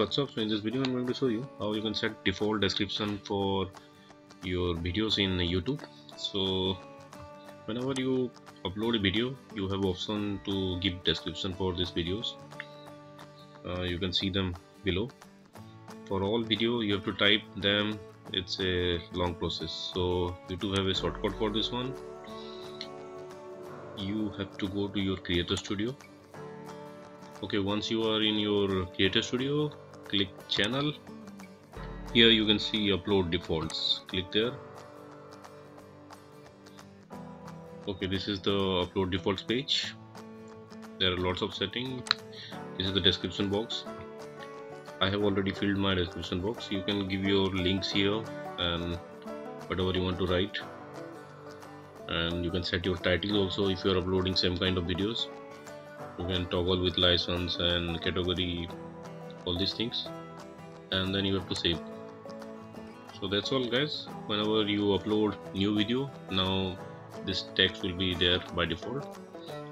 what's up. So in this video I'm going to show you how you can set default description for your videos in YouTube. So whenever you upload a video, you have option to give description for these videos. You can see them below. For all video you have to type them. It's a long process, so YouTube have a shortcut for this one. You have to go to your Creator Studio. Okay, once you are in your Creator Studio, click channel. Here you can see upload defaults. Click there. Okay, this is the upload defaults page. There are lots of settings. This is the description box. I have already filled my description box. You can give your links here and whatever you want to write, and you can set your title also if you are uploading same kind of videos. You can toggle with license and category, all these things, and then you have to save. So that's all guys. Whenever you upload new video, now this text will be there by default.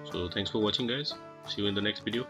So thanks for watching guys. See you in the next video.